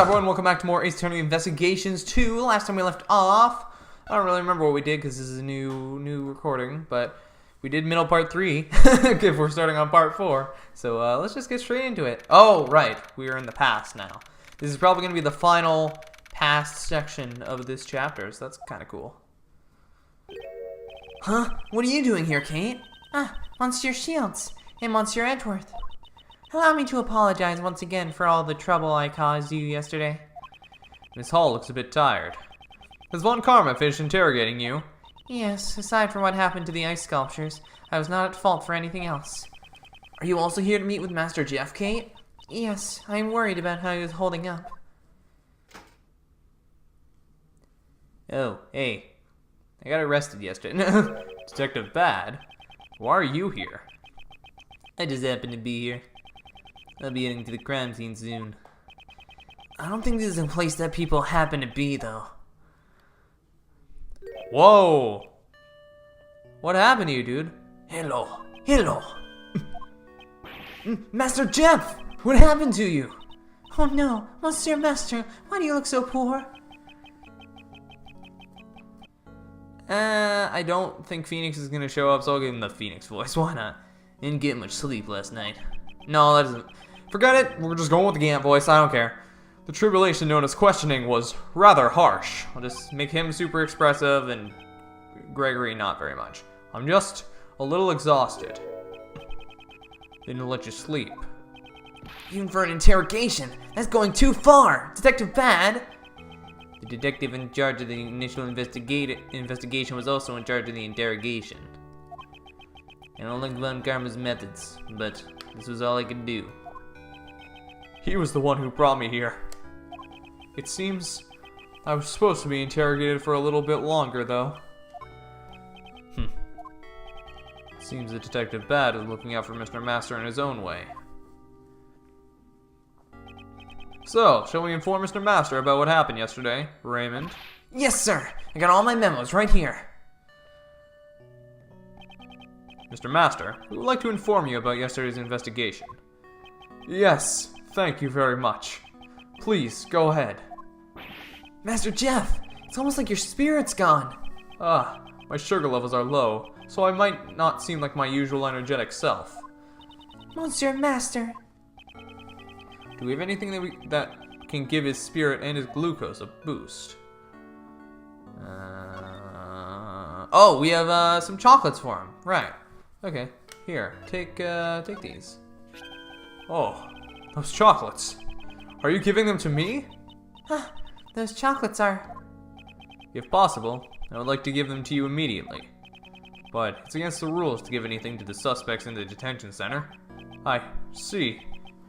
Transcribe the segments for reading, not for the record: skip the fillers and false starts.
up, everyone? Welcome back to more Ace Attorney Investigations 2. Last time we left off, I don't really remember what we did because this is a new recording, but we did middle part 3 if we're starting on part 4. So let's just get straight into it. Oh, right. We are in the past now. This is probably going to be the final past section of this chapter, so that's kind of cool. Huh? What are you doing here, Kate? Monsieur Shields and Monsieur Edgeworth. Allow me to apologize once again for all the trouble I caused you yesterday. Miss Hall looks a bit tired. Has Von Karma finished interrogating you? Yes, aside from what happened to the ice sculptures, I was not at fault for anything else. Are you also here to meet with Master Jeff, Kate? Yes, I am worried about how he is holding up. Oh, hey. I got arrested yesterday. Detective Bad? Why are you here? I just happen to be here. I'll be heading to the crime scene soon. I don't think this is a place that people happen to be, though. Whoa! What happened to you, dude? Hello. Master Jeff! What happened to you? Oh no, Monsieur Master, why do you look so poor? I don't think Phoenix is gonna show up, so I'll give him the Phoenix voice. Why not? Didn't get much sleep last night. No, that doesn't. Forget it. We're just going with the Gant voice. I don't care. The tribulation known as questioning was rather harsh. I'll just make him super expressive and Gregory not very much. I'm just a little exhausted. Didn't let you sleep. Even for an interrogation, that's going too far. Detective Bad. The detective in charge of the initial investigation was also in charge of the interrogation. I don't like Von Karma's methods, but this was all I could do. He was the one who brought me here. It seems I was supposed to be interrogated for a little bit longer, though. Seems the Detective Bad is looking out for Mr. Master in his own way. So, shall we inform Mr. Master about what happened yesterday, Raymond? Yes, sir. I got all my memos right here. Mr. Master, we would like to inform you about yesterday's investigation. Yes, thank you very much. Please, go ahead. Master Jeff, it's almost like your spirit's gone. My sugar levels are low, so I might not seem like my usual energetic self. Monsieur Master. Do we have anything that can give his spirit and his glucose a boost? Oh, we have some chocolates for him. Right. Okay. Here, take these. Oh, those chocolates. Are you giving them to me? Those chocolates are... If possible, I would like to give them to you immediately. But it's against the rules to give anything to the suspects in the detention center. I see.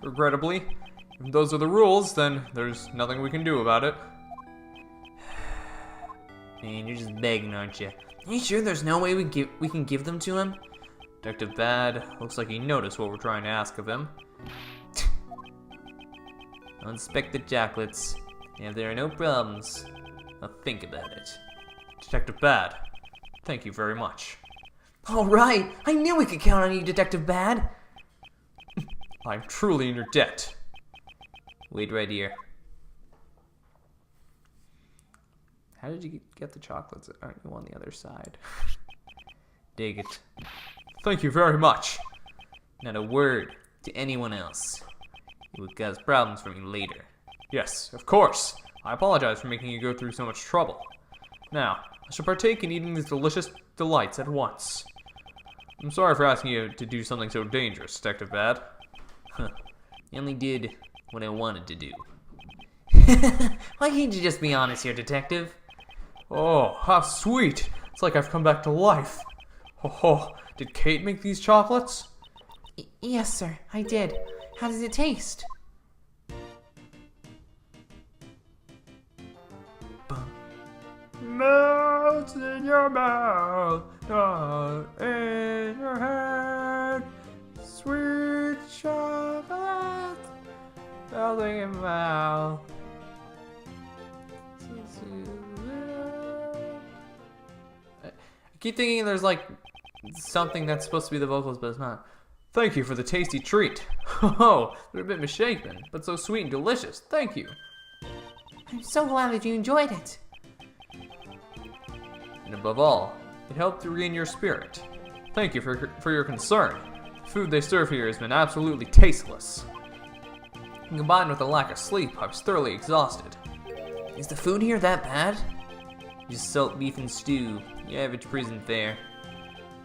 Regrettably, if those are the rules, then there's nothing we can do about it. Man, you're just begging, aren't you? Are you sure there's no way we can give them to him? Detective Bad looks like he noticed what we're trying to ask of him. I'll inspect the chocolates, and if there are no problems, I'll think about it. Detective Bad, thank you very much. All right, I knew we could count on you, Detective Bad. I'm truly in your debt. Wait right here. How did you get the chocolates? Aren't you on the other side? Dig it. Thank you very much. Not a word to anyone else. It would cause problems for me later. Yes, of course. I apologize for making you go through so much trouble. Now, I shall partake in eating these delicious delights at once. I'm sorry for asking you to do something so dangerous, Detective Bad. I only did what I wanted to do. Why can't you just be honest here, Detective? Oh, how sweet. It's like I've come back to life. Oh, did Kate make these chocolates? Yes, sir, I did. How does it taste? Melts in your mouth, not in your head. Sweet chocolate, melting in your mouth. I keep thinking there's like something that's supposed to be the vocals, but it's not. Thank you for the tasty treat. Oh, they're a bit misshapen, but so sweet and delicious. Thank you. I'm so glad that you enjoyed it. And above all, it helped to regain your spirit. Thank you for your concern. The food they serve here has been absolutely tasteless. And combined with the lack of sleep, I was thoroughly exhausted. Is the food here that bad? Just salt beef and stew, the average prison fare.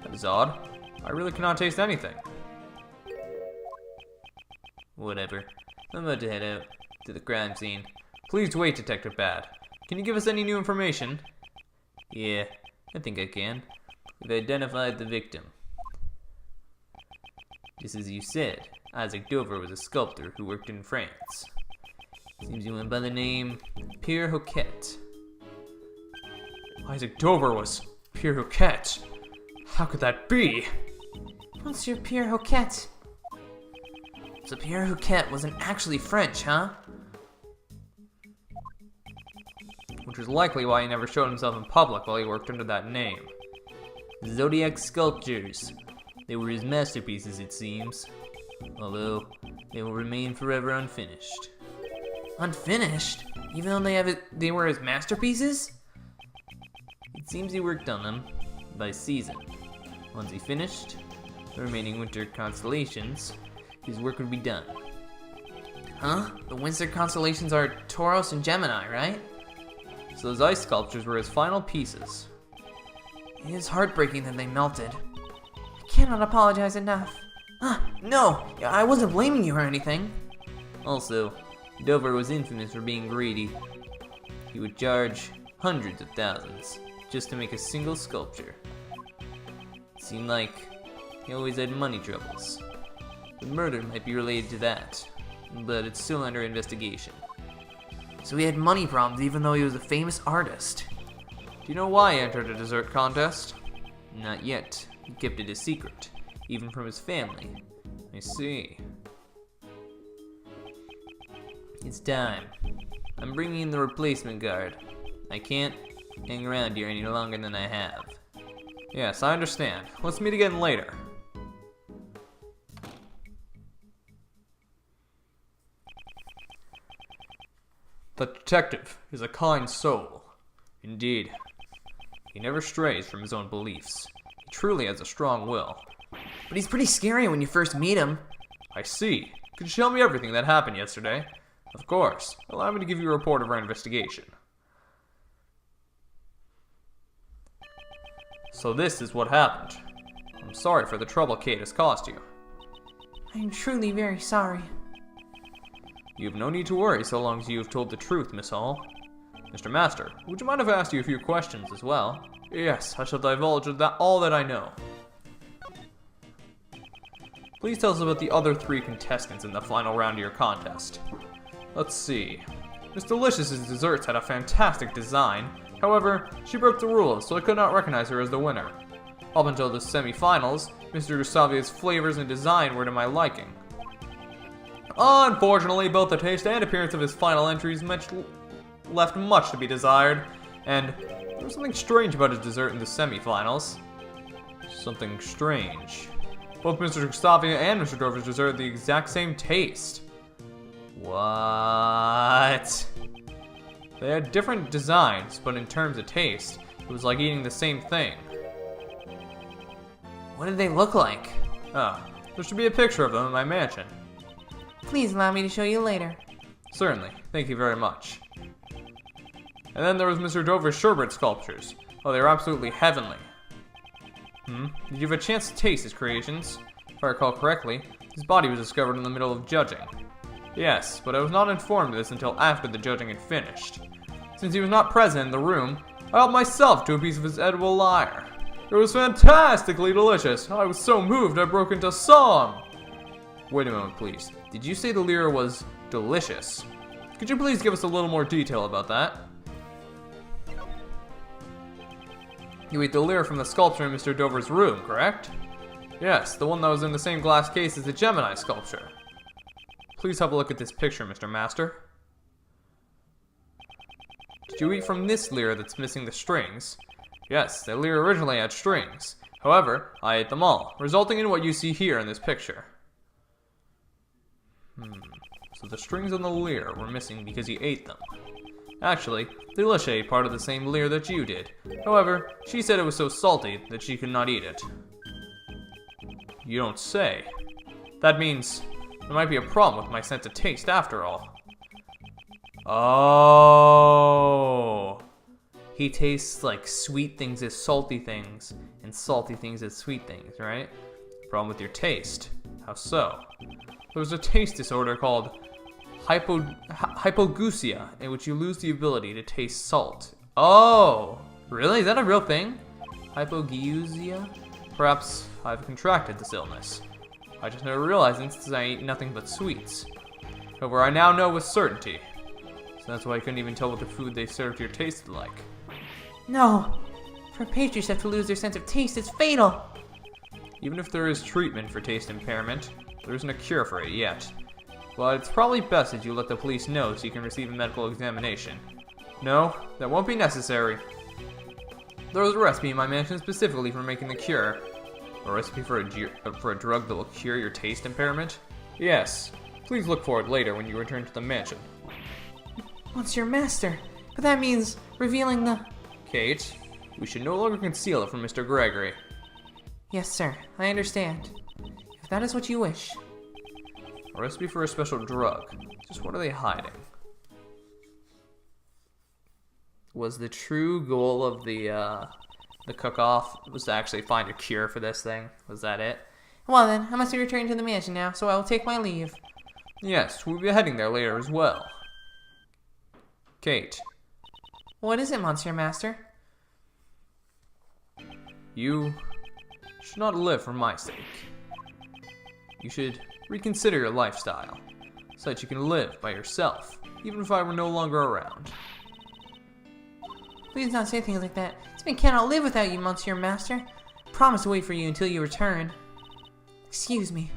That is odd. I really cannot taste anything. Whatever. I'm about to head out to the crime scene. Please wait, Detective Bad. Can you give us any new information? Yeah, I think I can. We've identified the victim. Just as you said, Isaac Dover was a sculptor who worked in France. Seems he went by the name Pierre Hoquet. Isaac Dover was Pierre Hoquet? How could that be? Monsieur Pierre Hoquet. So Pierre Hoquet wasn't actually French, huh? Which is likely why he never showed himself in public while he worked under that name. Zodiac sculptures. They were his masterpieces, it seems. Although, they will remain forever unfinished. Unfinished? Even though they were his masterpieces? It seems he worked on them by season. Once he finished the remaining winter constellations, his work would be done. Huh? The winter constellations are Taurus and Gemini, right? So those ice sculptures were his final pieces. It is heartbreaking that they melted. I cannot apologize enough. No! I wasn't blaming you or anything. Also, Dover was infamous for being greedy. He would charge hundreds of thousands just to make a single sculpture. It seemed like he always had money troubles. The murder might be related to that, but it's still under investigation. So he had money problems even though he was a famous artist. Do you know why he entered a dessert contest? Not yet. He kept it a secret, even from his family. I see. It's time. I'm bringing in the replacement guard. I can't hang around here any longer than I have. Yes, I understand. Let's meet again later. The detective is a kind soul. Indeed. He never strays from his own beliefs. He truly has a strong will. But he's pretty scary when you first meet him. I see. Could you tell me everything that happened yesterday? Of course. Allow me to give you a report of our investigation. So this is what happened. I'm sorry for the trouble Kate has caused you. I am truly very sorry. You have no need to worry so long as you have told the truth, Miss Hall. Mr. Master, would you mind if I asked you a few questions as well? Yes, I shall divulge all that I know. Please tell us about the other 3 contestants in the final round of your contest. Let's see. Miss Delicious's desserts had a fantastic design. However, she broke the rules, so I could not recognize her as the winner. Up until the semi-finals, Mr. Gustavia's flavors and design were to my liking. Unfortunately, both the taste and appearance of his final entries left much to be desired, and there was something strange about his dessert in the semi-finals. Something strange. Both Mr. Gustavia and Mr. Dover's dessert had the exact same taste. What? They had different designs, but in terms of taste, it was like eating the same thing. What did they look like? There should be a picture of them in my mansion. Please allow me to show you later. Certainly. Thank you very much. And then there was Mr. Dover's sherbet sculptures. Oh, they were absolutely heavenly. Did you have a chance to taste his creations? If I recall correctly, his body was discovered in the middle of judging. Yes, but I was not informed of this until after the judging had finished. Since he was not present in the room, I helped myself to a piece of his edible lyre. It was fantastically delicious. I was so moved I broke into song. Wait a moment, please. Did you say the lyre was delicious? Could you please give us a little more detail about that? You ate the lyre from the sculpture in Mr. Dover's room, correct? Yes, the one that was in the same glass case as the Gemini sculpture. Please have a look at this picture, Mr. Master. Did you eat from this lyre that's missing the strings? Yes, the lyre originally had strings. However, I ate them all, resulting in what you see here in this picture. So the strings on the lyre were missing because he ate them. Actually, Delicia ate part of the same leer that you did. However, she said it was so salty that she could not eat it. You don't say. That means there might be a problem with my sense of taste after all. Oh. He tastes like sweet things as salty things, and salty things as sweet things, right? Problem with your taste. How so? There's a taste disorder called hypogeusia, in which you lose the ability to taste salt. Oh, really? Is that a real thing? Hypogeusia? Perhaps I've contracted this illness. I just never realized it since I eat nothing but sweets. However, I now know with certainty. So that's why I couldn't even tell what the food they served here tasted like. No! For pastries have to lose their sense of taste, it's fatal! Even if there is treatment for taste impairment, there isn't a cure for it yet. But it's probably best that you let the police know so you can receive a medical examination. No, that won't be necessary. There was a recipe in my mansion specifically for making the cure. A recipe for a drug that will cure your taste impairment? Yes. Please look for it later when you return to the mansion. Monsieur Master, but that means revealing the... Kate, we should no longer conceal it from Mr. Gregory. Yes, sir. I understand. If that is what you wish. A recipe for a special drug. Just what are they hiding? Was the true goal of the cook-off was to actually find a cure for this thing? Was that it? Well then, I must be returning to the mansion now, so I will take my leave. Yes, we'll be heading there later as well. Kate. What is it, Monsieur Master? You should not live for my sake. You should reconsider your lifestyle, so that you can live by yourself, even if I were no longer around. Please don't say things like that. This man cannot live without you, Monsieur Master. I promise to wait for you until you return. Excuse me.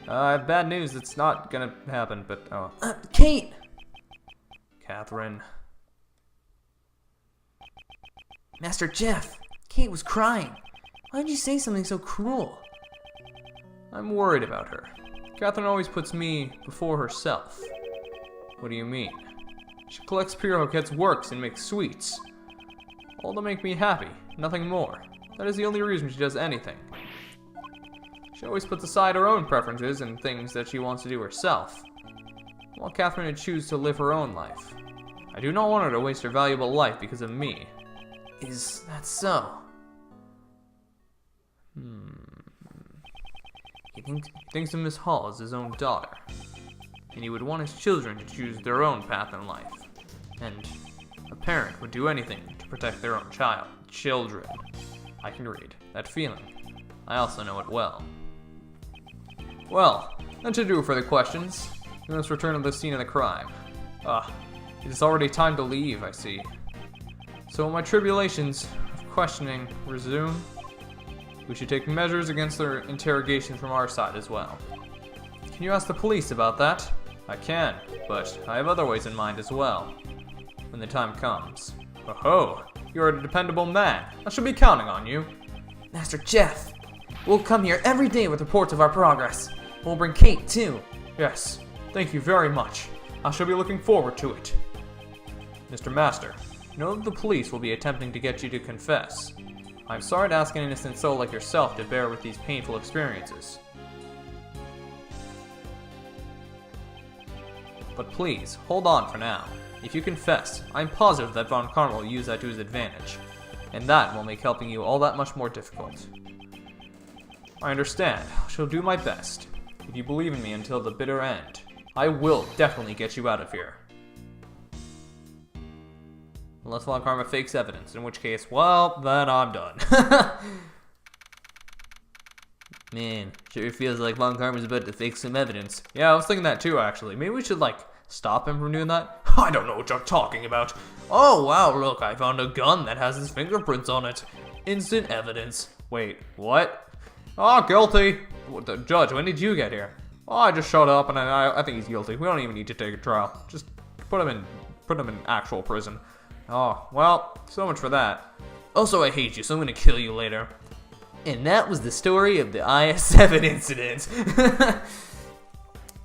I have bad news. It's not gonna happen, but oh. Kate! Catherine. Master Jeff, Kate was crying. Why did you say something so cruel? I'm worried about her. Catherine always puts me before herself. What do you mean? She collects Pirouquette's works and makes sweets. All to make me happy, nothing more. That is the only reason she does anything. She always puts aside her own preferences and things that she wants to do herself, while Catherine would choose to live her own life. I do not want her to waste her valuable life because of me. Is that so? He thinks of Miss Hall as his own daughter, and he would want his children to choose their own path in life. And a parent would do anything to protect their own children. I can read that feeling. I also know it well. Well, that should do it for the questions. We must return to the scene of the crime. It is already time to leave, I see. So my tribulations of questioning resume. We should take measures against their interrogation from our side as well. Can you ask the police about that? I can, but I have other ways in mind as well. When the time comes. Oh-ho! You're a dependable man. I shall be counting on you. Master Jeff, we'll come here every day with reports of our progress. We'll bring Kate, too. Yes, thank you very much. I shall be looking forward to it. Mr. Master, know that the police will be attempting to get you to confess. I'm sorry to ask an innocent soul like yourself to bear with these painful experiences. But please, hold on for now. If you confess, I'm positive that Von Karn will use that to his advantage, and that will make helping you all that much more difficult. I understand. I shall do my best. If you believe in me until the bitter end, I will definitely get you out of here. Unless Von Karma fakes evidence, in which case, well, then I'm done. Man, sure feels like Von Karma's about to fake some evidence. Yeah, I was thinking that too, actually. Maybe we should, stop him from doing that? I don't know what you're talking about. Oh, wow, look, I found a gun that has his fingerprints on it. Instant evidence. Wait, what? Oh, guilty. What, the judge, when did you get here? Oh, I just showed up, and I think he's guilty. We don't even need to take a trial. Just put him in actual prison. Oh, well, so much for that. Also, I hate you, so I'm gonna kill you later. And that was the story of the IS-7 incident.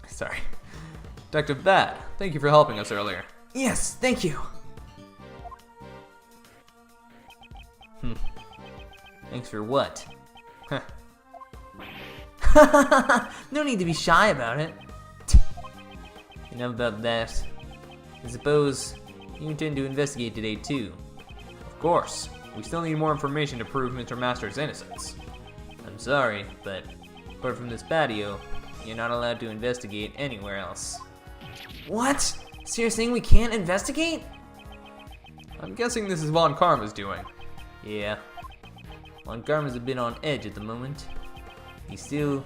Sorry. Detective Bad, thank you for helping us earlier. Yes, thank you. Thanks for what? No need to be shy about it. Enough about that. I suppose you intend to investigate today too. Of course. We still need more information to prove Mr. Master's innocence. I'm sorry, but apart from this patio, you're not allowed to investigate anywhere else. What? So you're saying we can't investigate? I'm guessing this is Von Karma's doing. Yeah. Von Karma's a bit on edge at the moment. He still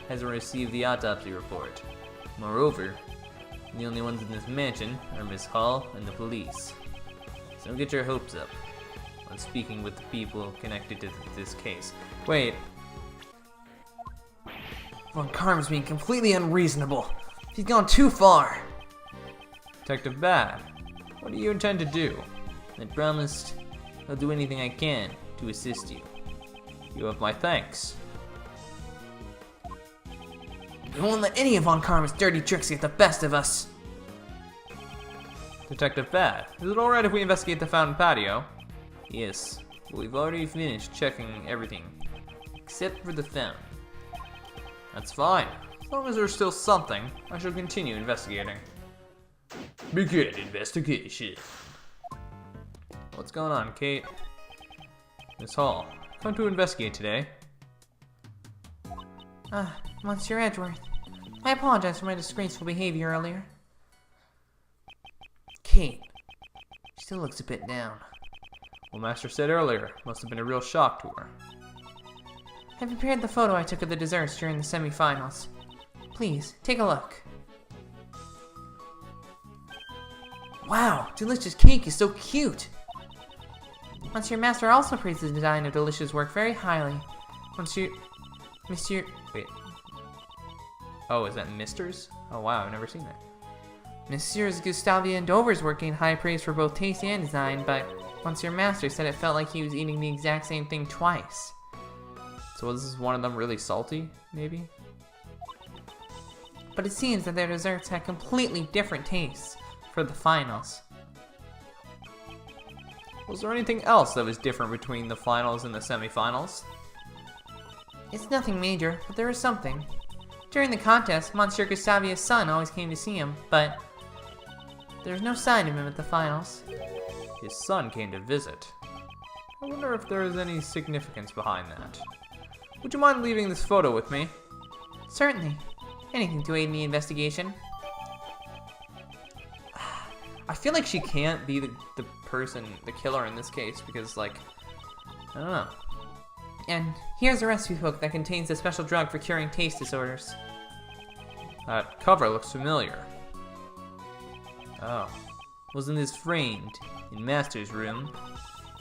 hasn't received the autopsy report. Moreover, the only ones in this mansion are Miss Hall and the police. So don't get your hopes up on speaking with the people connected to this case. Wait, Von Karma's being completely unreasonable. He's gone too far. Detective Bad, what do you intend to do? I promised I'll do anything I can to assist you. You have my thanks. We won't let any of Von Karma's dirty tricks get the best of us. Detective Bad, is it alright if we investigate the fountain patio? Yes, but we've already finished checking everything, except for the fountain. That's fine. As long as there's still something, I shall continue investigating. Begin investigation. What's going on, Kate? Miss Hall, come to investigate today. Monsieur Edgeworth, I apologize for my disgraceful behavior earlier. Kate, she still looks a bit down. Well, Master said earlier, must have been a real shock to her. I prepared the photo I took of the desserts during the semifinals. Please, take a look. Wow, delicious cake is so cute! Monsieur Master also praised the design of delicious work very highly. Monsieur... Wait. Oh, is that Mister's? Oh wow, I've never seen that. Messieurs Gustavia and Dover's work gained high praise for both taste and design, but Monsieur Master said it felt like he was eating the exact same thing twice. So was this one of them really salty, maybe? But it seems that their desserts had completely different tastes for the finals. Was there anything else that was different between the finals and the semifinals? It's nothing major, but there is something. During the contest, Monsieur Gustavia's son always came to see him, but there's no sign of him at the finals. His son came to visit. I wonder if there is any significance behind that. Would you mind leaving this photo with me? Certainly. Anything to aid in the investigation. I feel like she can't be the person, the killer in this case, because, like, I don't know. And here's a recipe book that contains a special drug for curing taste disorders. That cover looks familiar. Oh. Wasn't this framed in Master's room?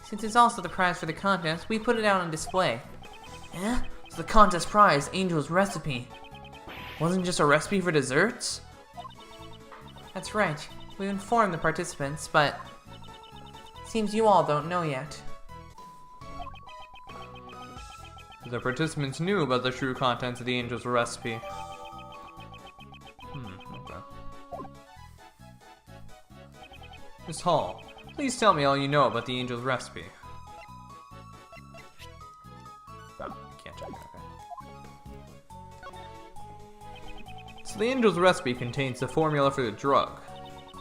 Since it's also the prize for the contest, we put it out on display. Eh? It's the contest prize, Angel's recipe. Wasn't just a recipe for desserts? That's right. We've informed the participants, but seems you all don't know yet. The participants knew about the true contents of the Angel's recipe. Okay. Miss Hall, please tell me all you know about the Angel's recipe. Oh, can't check. Okay. So the Angel's recipe contains the formula for the drug.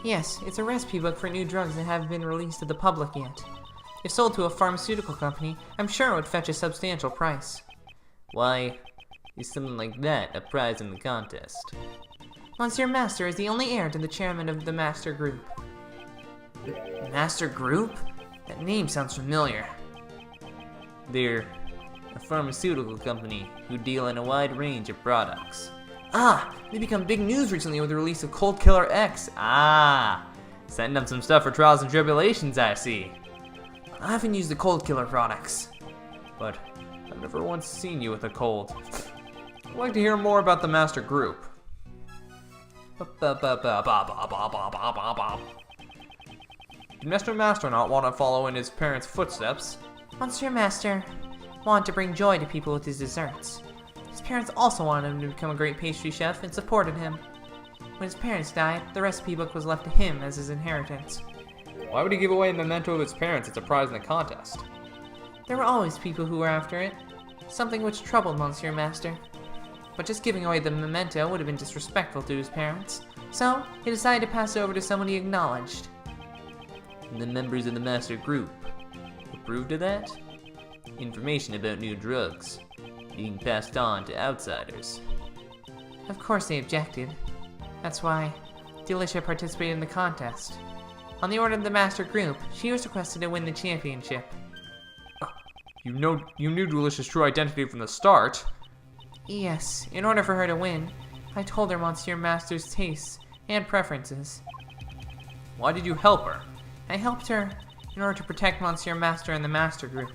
Yes, it's a recipe book for new drugs that haven't been released to the public yet. If sold to a pharmaceutical company, I'm sure it would fetch a substantial price. Why is something like that a prize in the contest? Monsieur Master is the only heir to the chairman of the Master Group. Master Group? That name sounds familiar. They're a pharmaceutical company who deal in a wide range of products. Ah, they become big news recently with the release of Cold Killer X. Ah, setting up some stuff for trials and tribulations, I see. I haven't used the Cold Killer products. But I've never once seen you with a cold. I'd like to hear more about the Master Group. Did Mr. Master not want to follow in his parents' footsteps? Monsieur Master wanted to bring joy to people with his desserts. His parents also wanted him to become a great pastry chef and supported him. When his parents died, the recipe book was left to him as his inheritance. Why would he give away a memento of his parents as a prize in the contest? There were always people who were after it, something which troubled Monsieur Master. But just giving away the memento would have been disrespectful to his parents, so he decided to pass it over to someone he acknowledged. The members of the master group approved of that? Information about new drugs being passed on to outsiders. Of course they objected. That's why Delicia participated in the contest. On the order of the master group, she was requested to win the championship. You knew Delicia's true identity from the start. Yes, in order for her to win, I told her Monsieur Master's tastes and preferences. Why did you help her? I helped her in order to protect Monsieur Master and the Master Group.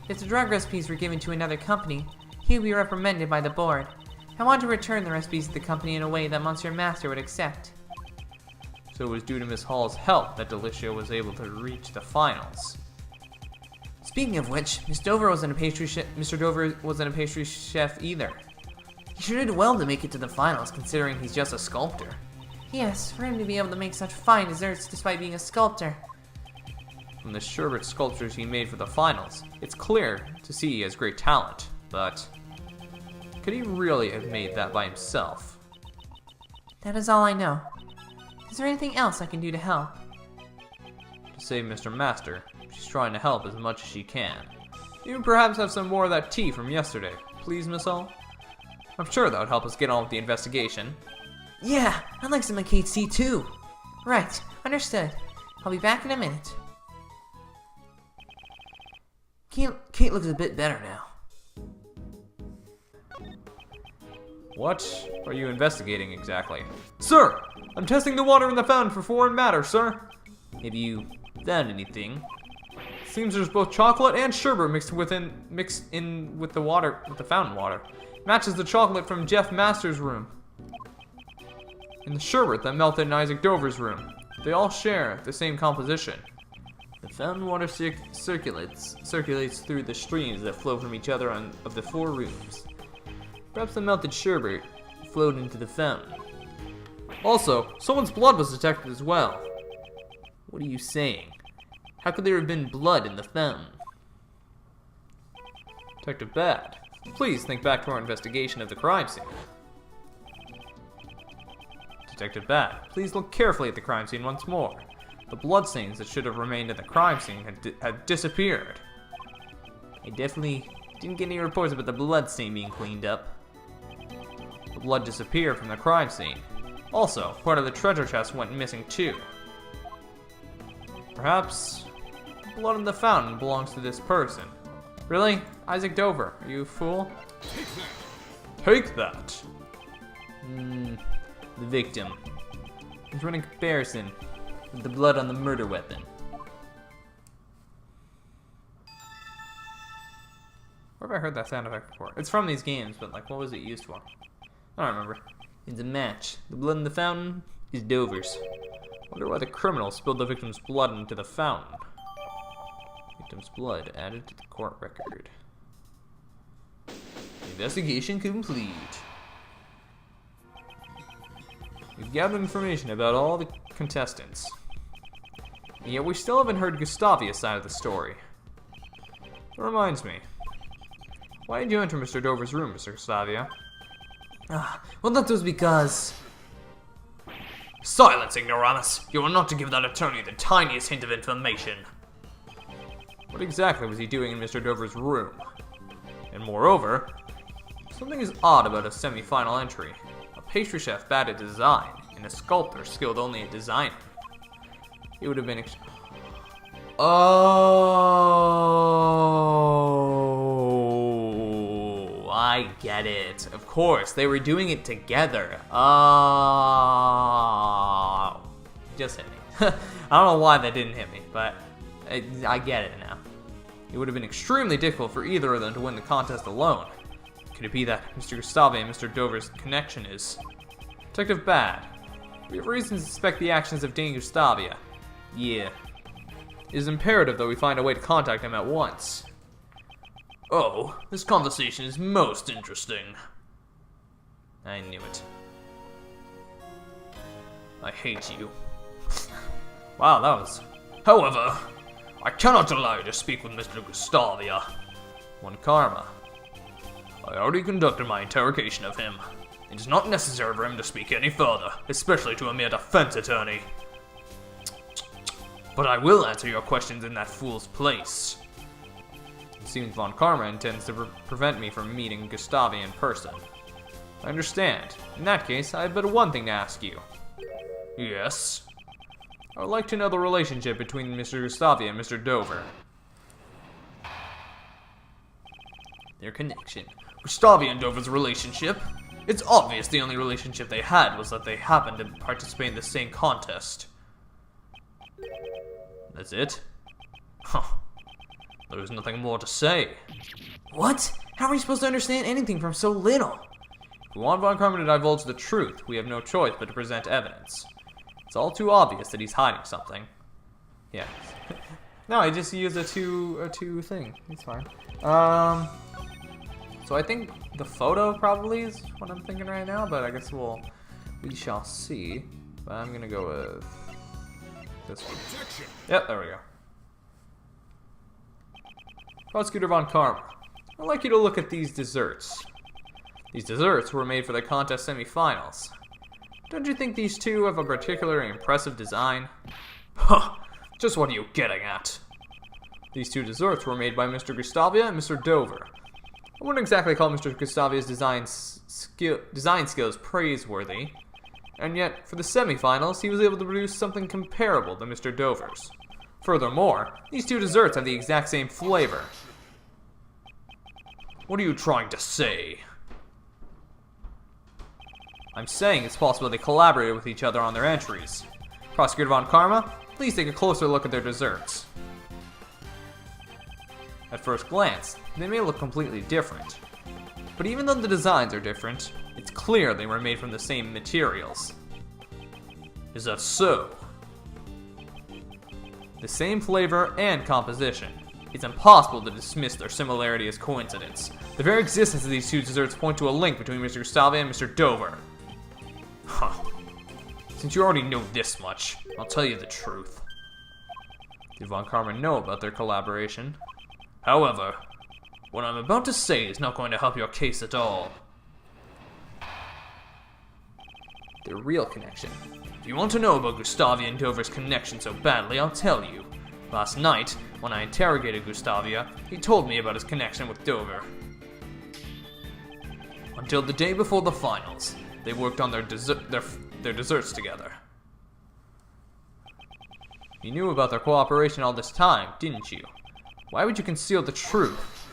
If the drug recipes were given to another company, he would be reprimanded by the board. I wanted to return the recipes to the company in a way that Monsieur Master would accept. So it was due to Miss Hall's help that Delicia was able to reach the finals. Speaking of which, Mr. Dover wasn't a pastry chef either. He sure did well to make it to the finals, considering he's just a sculptor. Yes, for him to be able to make such fine desserts despite being a sculptor. From the sherbet sculptures he made for the finals, it's clear to see he has great talent, but could he really have made that by himself? That is all I know. Is there anything else I can do to help? To save Mr. Master, she's trying to help as much as she can. You perhaps have some more of that tea from yesterday, please, Miss Hall? I'm sure that would help us get on with the investigation. Yeah, I'd like some of Kate's tea too. Right, understood. I'll be back in a minute. Kate looks a bit better now. What are you investigating exactly? Sir! I'm testing the water in the fountain for foreign matter, sir! Have you found anything? Seems there's both chocolate and sherbet mixed in with the water, with the fountain water. Matches the chocolate from Jeff Masters' room. And the sherbet that melted in Isaac Dover's room. They all share the same composition. The fountain water circulates through the streams that flow from each other of the 4 rooms. Perhaps the melted sherbet flowed into the fountain. Also, someone's blood was detected as well. What are you saying? How could there have been blood in the fountain? Detective Bad, please think back to our investigation of the crime scene. Detective Bad, please look carefully at the crime scene once more. The bloodstains that should have remained at the crime scene had disappeared. I definitely didn't get any reports about the bloodstain being cleaned up. The blood disappeared from the crime scene. Also, part of the treasure chest went missing too. Perhaps the blood in the fountain belongs to this person. Really? Isaac Dover, are you a fool? Take that! The victim. He's running comparison with the blood on the murder weapon. Where have I heard that sound effect before? It's from these games, but like, what was it used for? I don't remember. It's a match. The blood in the fountain is Dover's. Wonder why the criminal spilled the victim's blood into the fountain. Victim's blood added to the court record. Investigation complete. We've gathered information about all the contestants. And yet we still haven't heard Gustavia's side of the story. It reminds me. Why did you enter Mr. Dover's room, Mr. Gustavia? Well, that was because... Silence, ignoramus! You are not to give that attorney the tiniest hint of information. What exactly was he doing in Mr. Dover's room? And moreover, something is odd about a semi-final entry. A pastry chef bad at design, and a sculptor skilled only at designing. It would have been Oh, I get it. Of course, they were doing it together. Oh, just hit me. I don't know why that didn't hit me, but I get it now. It would have been extremely difficult for either of them to win the contest alone. Could it be that Mr. Gustavia and Mr. Dover's connection is... Detective Bad, we have reason to suspect the actions of Dane Gustavia. Yeah. It is imperative that we find a way to contact him at once. Oh, this conversation is most interesting. I knew it. I hate you. Wow, that was... However, I cannot allow you to speak with Mr. Gustavia. one karma. I already conducted my interrogation of him. It is not necessary for him to speak any further, especially to a mere defense attorney. But I will answer your questions in that fool's place. It seems Von Karma intends to prevent me from meeting Gustavia in person. I understand. In that case, I have but one thing to ask you. Yes? I would like to know the relationship between Mr. Gustavia and Mr. Dover. Their connection. Gustavia and Dover's relationship? It's obvious the only relationship they had was that they happened to participate in the same contest. That's it? Huh. There's nothing more to say. What? How are we supposed to understand anything from so little? If we want Von Karma to divulge the truth, we have no choice but to present evidence. It's all too obvious that he's hiding something. Yeah. No, I just used a two thing. It's fine. So I think the photo probably is what I'm thinking right now, but I guess we shall see. But I'm gonna go with this one. Yep, there we go. Prosecutor Von Karma, I'd like you to look at these desserts. These desserts were made for the contest semifinals. Don't you think these two have a particularly impressive design? Huh. Just what are you getting at? These two desserts were made by Mr. Gustavia and Mr. Dover. I wouldn't exactly call Mr. Gustavia's design skills praiseworthy, and yet, for the semifinals, he was able to produce something comparable to Mr. Dover's. Furthermore, these two desserts have the exact same flavor. What are you trying to say? I'm saying it's possible they collaborated with each other on their entries. Prosecutor Von Karma, please take a closer look at their desserts. At first glance, they may look completely different. But even though the designs are different, it's clear they were made from the same materials. Is that so? The same flavor and composition. It's impossible to dismiss their similarity as coincidence. The very existence of these two desserts point to a link between Mr. Gustavia and Mr. Dover. Huh. Since you already know this much, I'll tell you the truth. Did Von Karma know about their collaboration? However, what I'm about to say is not going to help your case at all. Their real connection. If you want to know about Gustavia and Dover's connection so badly, I'll tell you. Last night, when I interrogated Gustavia, he told me about his connection with Dover. Until the day before the finals, they worked on their desserts together. You knew about their cooperation all this time, didn't you? Why would you conceal the truth?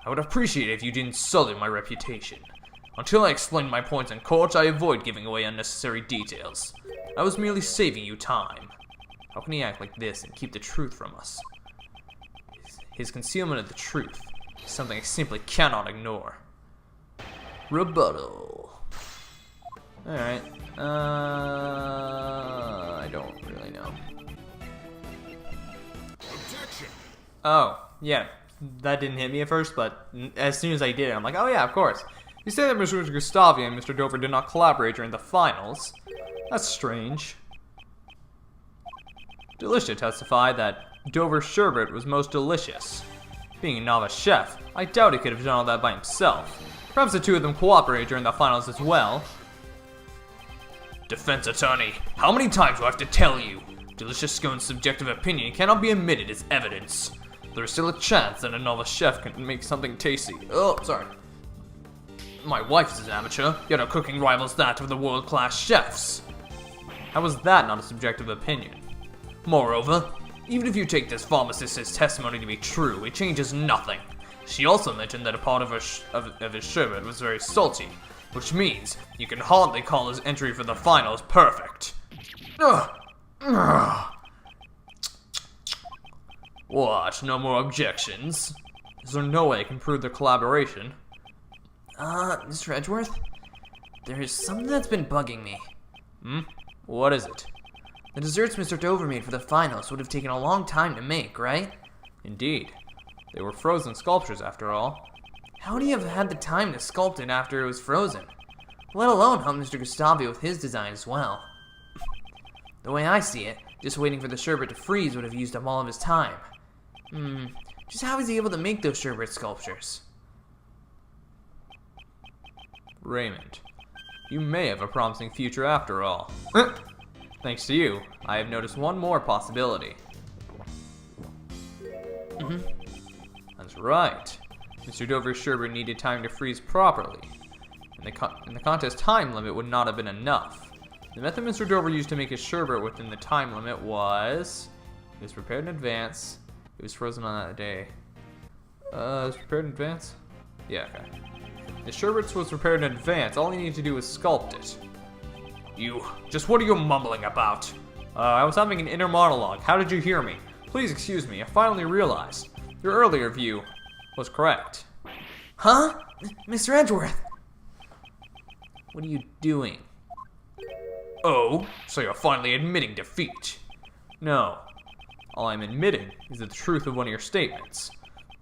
I would appreciate it if you didn't insult my reputation. Until I explained my points in court, I avoid giving away unnecessary details. I was merely saving you time. How can he act like this and keep the truth from us? His concealment of the truth is something I simply cannot ignore. Rebuttal. Alright. I don't really know. Oh, yeah. That didn't hit me at first, but as soon as I did it, I'm like, oh yeah, of course. You say that Mr. Gustavia and Mr. Dover did not collaborate during the finals. That's strange. Delicia testified that Dover's sherbet was most delicious. Being a novice chef, I doubt he could have done all that by himself. Perhaps the two of them cooperated during the finals as well. Defense attorney, how many times do I have to tell you? Delicious Scone's subjective opinion cannot be admitted as evidence. There is still a chance that a novice chef can make something tasty. Oh, sorry. My wife is an amateur, yet her cooking rivals that of the world-class chefs. How is that not a subjective opinion? Moreover, even if you take this pharmacist's testimony to be true, it changes nothing. She also mentioned that a part of his sherbet was very salty, which means you can hardly call his entry for the finals perfect. What, no more objections? Is there no way I can prove their collaboration? Mr. Edgeworth? There is something that's been bugging me. What is it? The desserts Mr. Dover made for the finals would have taken a long time to make, right? Indeed. They were frozen sculptures after all. How would he have had the time to sculpt it after it was frozen? let alone help Mr. Gustavio with his design as well. The way I see it, just waiting for the sherbet to freeze would have used up all of his time. Just how is he able to make those sherbet sculptures? Raymond, you may have a promising future after all. Thanks to you, I have noticed one more possibility. That's right. Mr. Dover's sherbet needed time to freeze properly. And the contest time limit would not have been enough. The method Mr. Dover used to make his sherbet within the time limit was... It was prepared in advance. It was frozen on that day. It was prepared in advance? Yeah, okay. The sherbet was prepared in advance. All you need to do is sculpt it. What are you mumbling about? I was having an inner monologue. How did you hear me? Please excuse me. I finally realized. Your earlier view was correct. Huh? Mr. Edgeworth! What are you doing? Oh, so you're finally admitting defeat. No. All I'm admitting is the truth of one of your statements.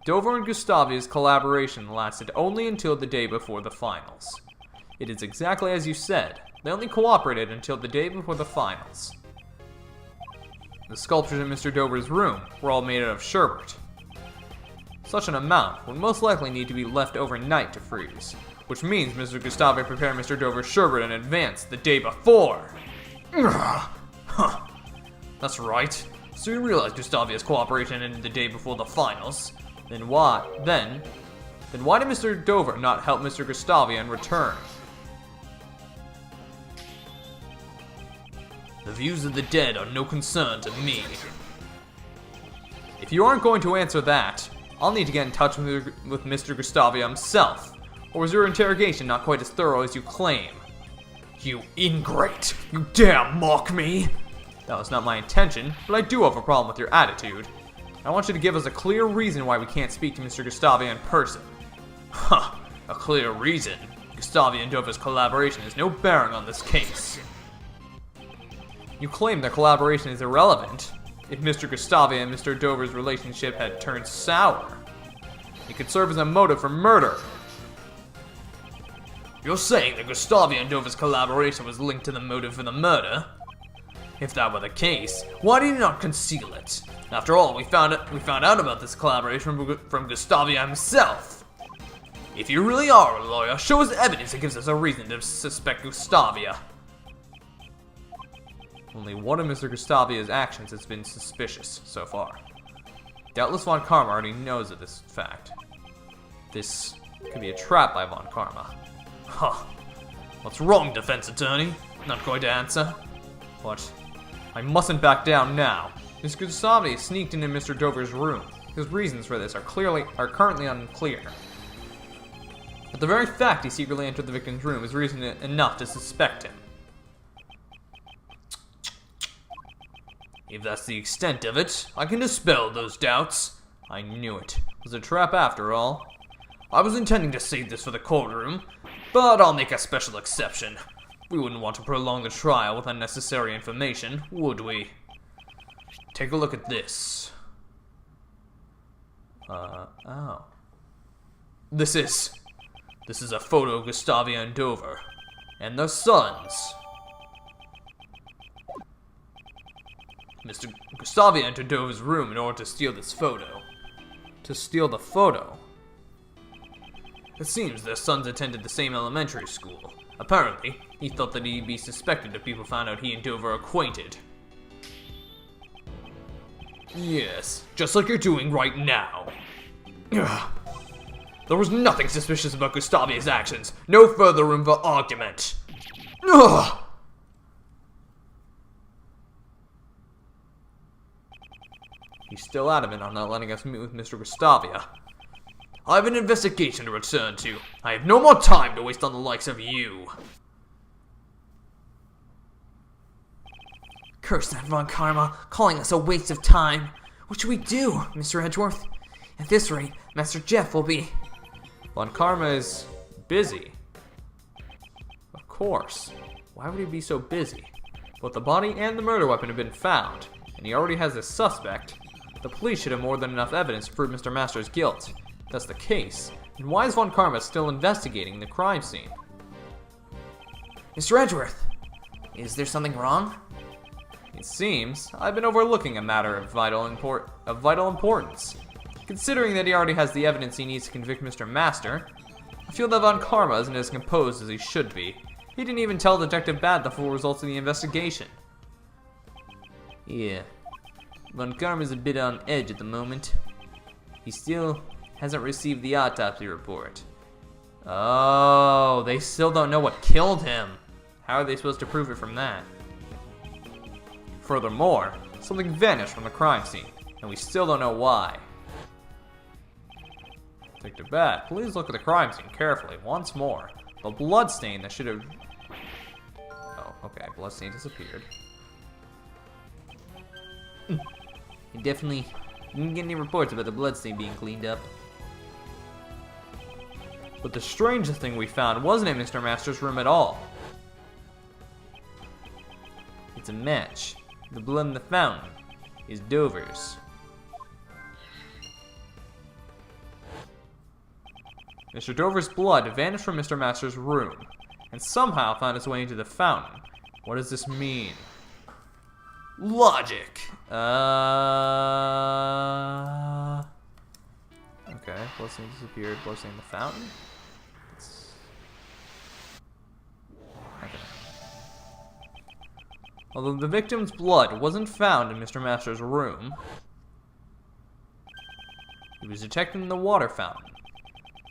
Dover and Gustavia's collaboration lasted only until the day before the finals. It is exactly as you said. They only cooperated until the day before the finals. The sculptures in Mr. Dover's room were all made out of sherbet. Such an amount would most likely need to be left overnight to freeze, which means Mr. Gustavia prepared Mr. Dover's sherbet in advance the day before. Huh. That's right. So you realize Gustavia's cooperation ended the day before the finals. Then why did Mr. Dover not help Mr. Gustavia in return? The views of the dead are no concern to me. If you aren't going to answer that, I'll need to get in touch with Mr. Gustavia himself. Or was your interrogation not quite as thorough as you claim? You ingrate! You dare mock me! That was not my intention, but I do have a problem with your attitude. I want you to give us a clear reason why we can't speak to Mr. Gustavia in person. Huh, a clear reason. Gustavia and Dover's collaboration has no bearing on this case. You claim their collaboration is irrelevant. If Mr. Gustavia and Mr. Dover's relationship had turned sour, it could serve as a motive for murder. You're saying that Gustavia and Dover's collaboration was linked to the motive for the murder? If that were the case, why did you not conceal it? After all, we found out about this collaboration from Gustavia himself. If you really are a lawyer, show us evidence that gives us a reason to suspect Gustavia. Only one of Mr. Gustavia's actions has been suspicious so far. Doubtless Von Karma already knows of this fact. This could be a trap by Von Karma. Huh. What's wrong, defense attorney? Not going to answer? What? I mustn't back down now. Mr. Gustavia sneaked into Mr. Dover's room. His reasons for this are currently unclear. But the very fact he secretly entered the victim's room is reason enough to suspect him. If that's the extent of it, I can dispel those doubts. I knew it. It was a trap after all. I was intending to save this for the courtroom, but I'll make a special exception. We wouldn't want to prolong the trial with unnecessary information, would we? Take a look at this. Oh. This is a photo of Gustavia and Dover, and their sons. Mr. Gustavia entered Dover's room in order to steal this photo. To steal the photo? It seems their sons attended the same elementary school. Apparently, he thought that he'd be suspected if people found out he and Dover are acquainted. Yes, just like you're doing right now. Ugh. There was nothing suspicious about Gustavia's actions. No further room for argument. Ugh. He's still adamant on not letting us meet with Mr. Gustavia. I have an investigation to return to. I have no more time to waste on the likes of you. Curse that Von Karma, calling us a waste of time. What should we do, Mr. Edgeworth? At this rate, Master Jeff will be... Von Karma is busy. Of course. Why would he be so busy? Both the body and the murder weapon have been found, and he already has a suspect. The police should have more than enough evidence to prove Mr. Master's guilt. If that's the case, then why is Von Karma still investigating the crime scene? Mr. Edgeworth, is there something wrong? It seems I've been overlooking a matter of vital importance. Considering that he already has the evidence he needs to convict Mr. Master, I feel that Von Karma isn't as composed as he should be. He didn't even tell Detective Bad the full results of the investigation. Yeah, Von Karma's a bit on edge at the moment. He still hasn't received the autopsy report. Oh, they still don't know what killed him. How are they supposed to prove it from that? Furthermore, something vanished from the crime scene, and we still don't know why. Detective Bad, please look at the crime scene carefully once more. The bloodstain that should have... Oh, okay, bloodstain disappeared. You definitely didn't get any reports about the bloodstain being cleaned up. But the strangest thing we found wasn't in Mr. Master's room at all. It's a match. The blood in the fountain is Dover's. Mr. Dover's blood vanished from Mr. Master's room and somehow found its way into the fountain. What does this mean? Logic! Okay, bloodstain disappeared, bloodstain in the fountain? Okay. Although the victim's blood wasn't found in Mr. Master's room, it was detected in the water fountain.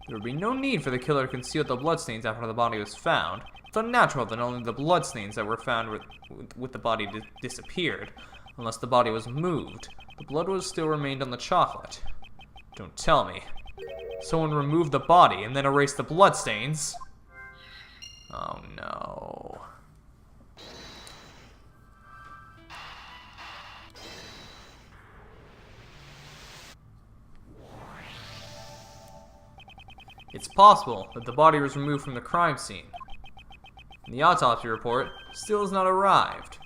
There would be no need for the killer to conceal the bloodstains after the body was found. It's unnatural that only the bloodstains that were found with the body disappeared, unless the body was moved. The blood would still remained on the chocolate. Don't tell me. Someone removed the body and then erased the bloodstains? Oh no. It's possible that the body was removed from the crime scene. The autopsy report still has not arrived.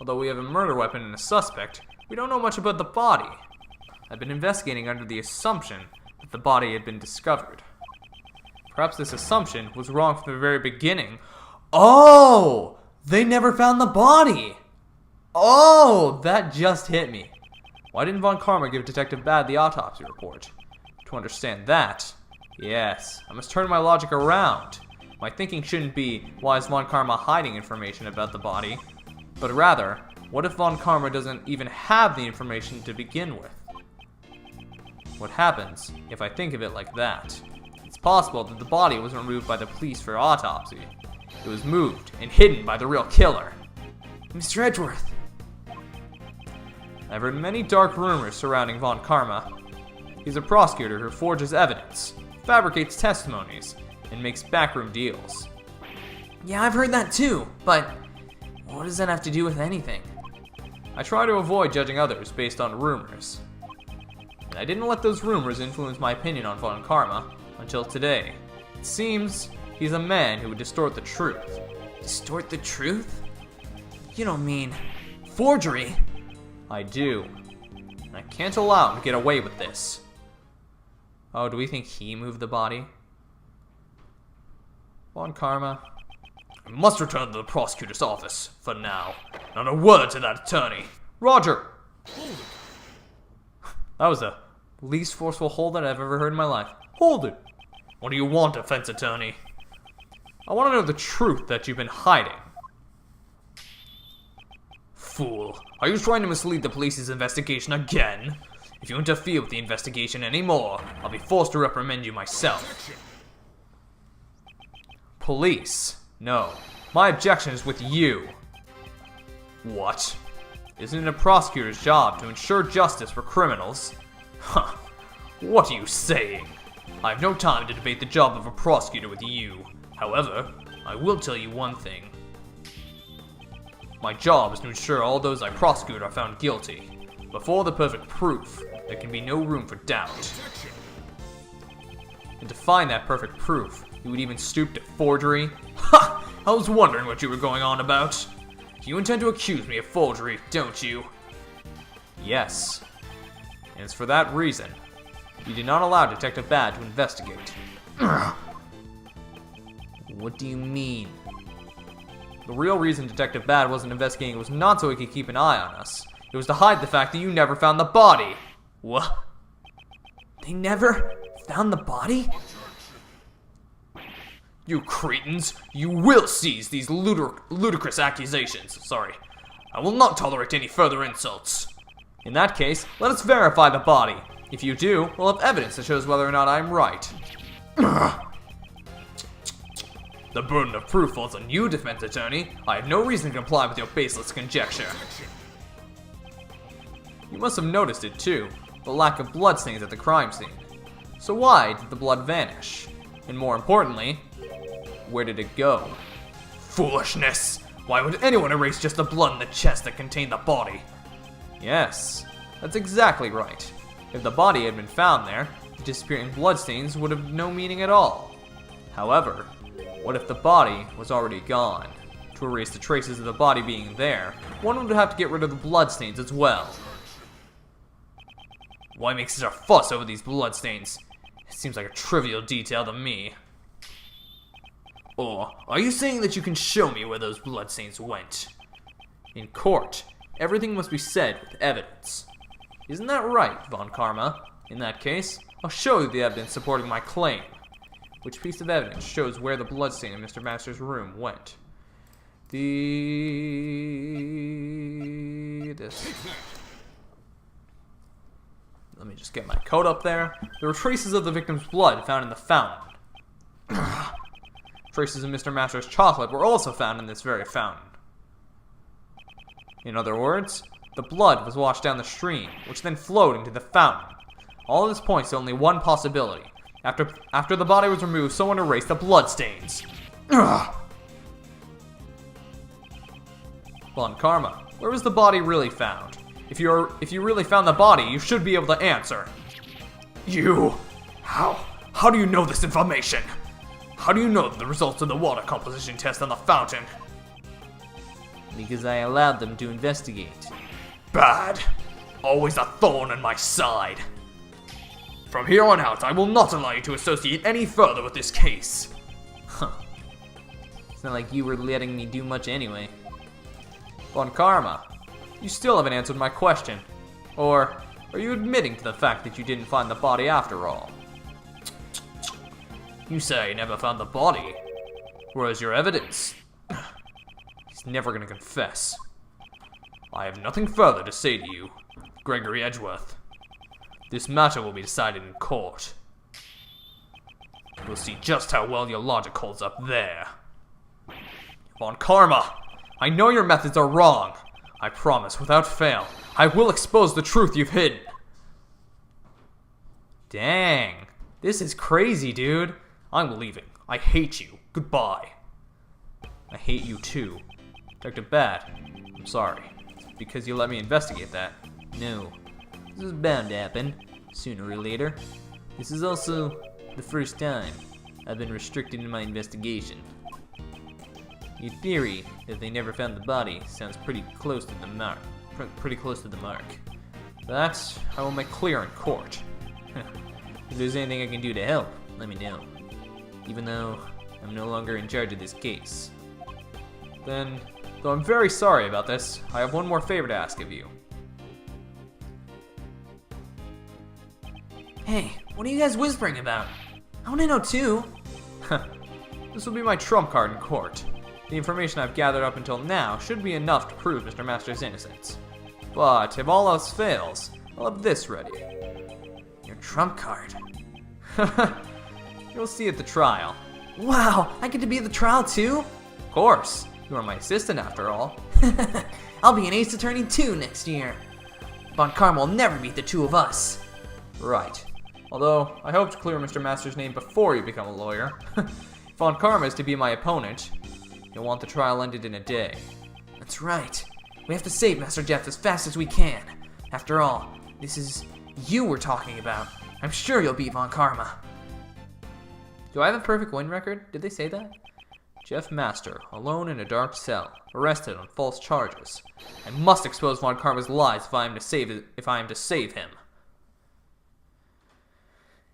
Although we have a murder weapon and a suspect, we don't know much about the body. I've been investigating under the assumption that the body had been discovered. Perhaps this assumption was wrong from the very beginning. Oh! They never found the body! Oh! That just hit me. Why didn't Von Karma give Detective Bad the autopsy report? To understand that, yes, I must turn my logic around. My thinking shouldn't be, why is Von Karma hiding information about the body? But rather, what if Von Karma doesn't even have the information to begin with? What happens if I think of it like that? It's possible that the body was removed by the police for autopsy. It was moved and hidden by the real killer. Mr. Edgeworth! I've heard many dark rumors surrounding Von Karma. He's a prosecutor who forges evidence, fabricates testimonies, and makes backroom deals. Yeah, I've heard that too, but what does that have to do with anything? I try to avoid judging others based on rumors. And I didn't let those rumors influence my opinion on Von Karma until today. It seems he's a man who would distort the truth. Distort the truth? You don't mean forgery? I do. And I can't allow him to get away with this. Oh, do we think he moved the body? Von Karma? I must return to the prosecutor's office, for now. Not a word to that attorney. Roger! That was the least forceful hold that I've ever heard in my life. Hold it! What do you want, defense attorney? I want to know the truth that you've been hiding. Fool. Are you trying to mislead the police's investigation again? If you interfere with the investigation anymore, I'll be forced to reprimand you myself. Police? No. My objection is with you. What? Isn't it a prosecutor's job to ensure justice for criminals? Huh. What are you saying? I have no time to debate the job of a prosecutor with you. However, I will tell you one thing. My job is to ensure all those I prosecute are found guilty. Before the perfect proof, there can be no room for doubt. And to find that perfect proof, you would even stoop to forgery? Ha! I was wondering what you were going on about. You intend to accuse me of forgery, don't you? Yes. And it's for that reason you did not allow Detective Bad to investigate. What do you mean? The real reason Detective Bad wasn't investigating was not so he could keep an eye on us. It was to hide the fact that you never found the body. What? They never found the body? You cretins, you will seize these ludicrous accusations. Sorry. I will not tolerate any further insults. In that case, let us verify the body. If you do, we'll have evidence that shows whether or not I'm right. The burden of proof falls on you, defense attorney. I have no reason to comply with your baseless conjecture. You must have noticed it too, the lack of bloodstains at the crime scene. So why did the blood vanish? And more importantly, where did it go? Foolishness! Why would anyone erase just the blood in the chest that contained the body? Yes, that's exactly right. If the body had been found there, the disappearing bloodstains would have no meaning at all. However, what if the body was already gone? To erase the traces of the body being there, one would have to get rid of the bloodstains as well. Why make such a fuss over these bloodstains? It seems like a trivial detail to me. Or, are you saying that you can show me where those bloodstains went? In court, everything must be said with evidence. Isn't that right, Von Karma? In that case, I'll show you the evidence supporting my claim. Which piece of evidence shows where the bloodstain in Mr. Master's room went? This. Let me just get my coat up there. There were traces of the victim's blood found in the fountain. Traces of Mr. Master's chocolate were also found in this very fountain. In other words, the blood was washed down the stream, which then flowed into the fountain. All of this points to only one possibility. After the body was removed, someone erased the bloodstains. Von Karma, where was the body really found? If you really found the body, you should be able to answer. You? How do you know this information? How do you know the results of the water composition test on the fountain? Because I allowed them to investigate. Bad. Always a thorn in my side. From here on out, I will not allow you to associate any further with this case. Huh. It's not like you were letting me do much anyway. Von Karma, you still haven't answered my question. Or, are you admitting to the fact that you didn't find the body after all? You say you never found the body. Where's your evidence? He's never gonna confess. I have nothing further to say to you, Gregory Edgeworth. This matter will be decided in court. We'll see just how well your logic holds up there. Von Karma, I know your methods are wrong. I promise, without fail, I will expose the truth you've hidden. Dang, this is crazy, dude. I'm leaving. I hate you. Goodbye. I hate you too. Dr. Bad, I'm sorry. Because you let me investigate that. No, this is bound to happen, sooner or later. This is also the first time I've been restricted in my investigation. Your theory that they never found the body sounds pretty close to the mark. That I will make clear in court. If there's anything I can do to help, let me know. Even though I'm no longer in charge of this case. Then, though I'm very sorry about this, I have one more favor to ask of you. Hey, what are you guys whispering about? I want to know too. This will be my trump card in court. The information I've gathered up until now should be enough to prove Mr. Master's innocence. But if all else fails, I'll have this ready. Your trump card. You'll see at the trial. Wow, I get to be at the trial too? Of course. You are my assistant after all. I'll be an ace attorney too next year. Von Karma will never beat the two of us. Right. Although, I hope to clear Mr. Master's name before you become a lawyer. If Von Karma is to be my opponent, you'll want the trial ended in a day. That's right. We have to save Master Jeff as fast as we can. After all, this is you we're talking about. I'm sure you'll beat Von Karma. Do I have a perfect win record? Did they say that? Jeff Master, alone in a dark cell, arrested on false charges. I must expose Von Karma's lies if I am to save him.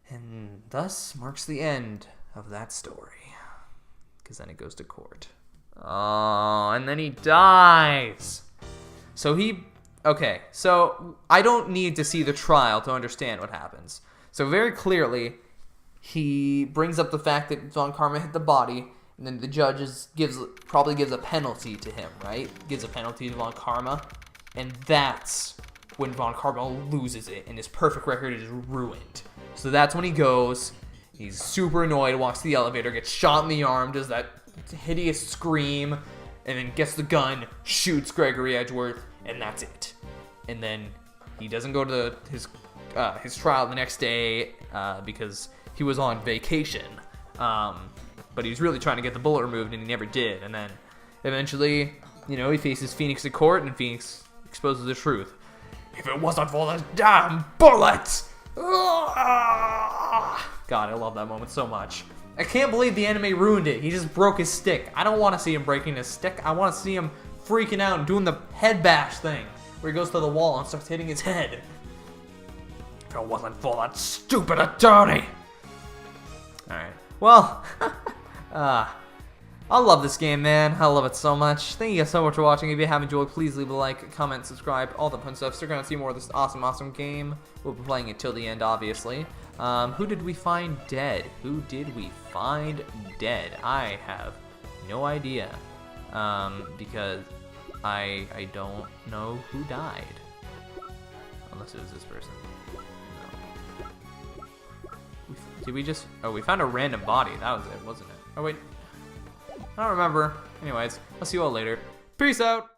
And thus marks the end of that story. Because then it goes to court. Oh, and then he dies. Okay, so I don't need to see the trial to understand what happens. So very clearly, he brings up the fact that Von Karma hit the body, and then the judge probably gives a penalty to him, right? Gives a penalty to Von Karma, and that's when Von Karma loses it, and his perfect record is ruined. So that's when he goes, he's super annoyed, walks to the elevator, gets shot in the arm, does that hideous scream, and then gets the gun, shoots Gregory Edgeworth, and that's it. And then he doesn't go to his trial the next day because he was on vacation. But he was really trying to get the bullet removed, and he never did. And then eventually, he faces Phoenix in court, and Phoenix exposes the truth. If it wasn't for those damn bullets! God, I love that moment so much. I can't believe the anime ruined it. He just broke his stick. I don't want to see him breaking his stick. I want to see him freaking out and doing the head bash thing, where he goes to the wall and starts hitting his head. If it wasn't for that stupid attorney! Alright. Well, I love this game, man. I love it so much. Thank you guys so much for watching. If you have enjoyed, please leave a like, comment, subscribe, all the fun stuff. So you're going to see more of this awesome game. We'll be playing it till the end, obviously. Who did we find dead? Who did we find dead? I have no idea. Because I don't know who died. Unless it was this person. No. Did we just... Oh, we found a random body. That was it, wasn't it? Oh, wait. I don't remember. Anyways, I'll see you all later. Peace out!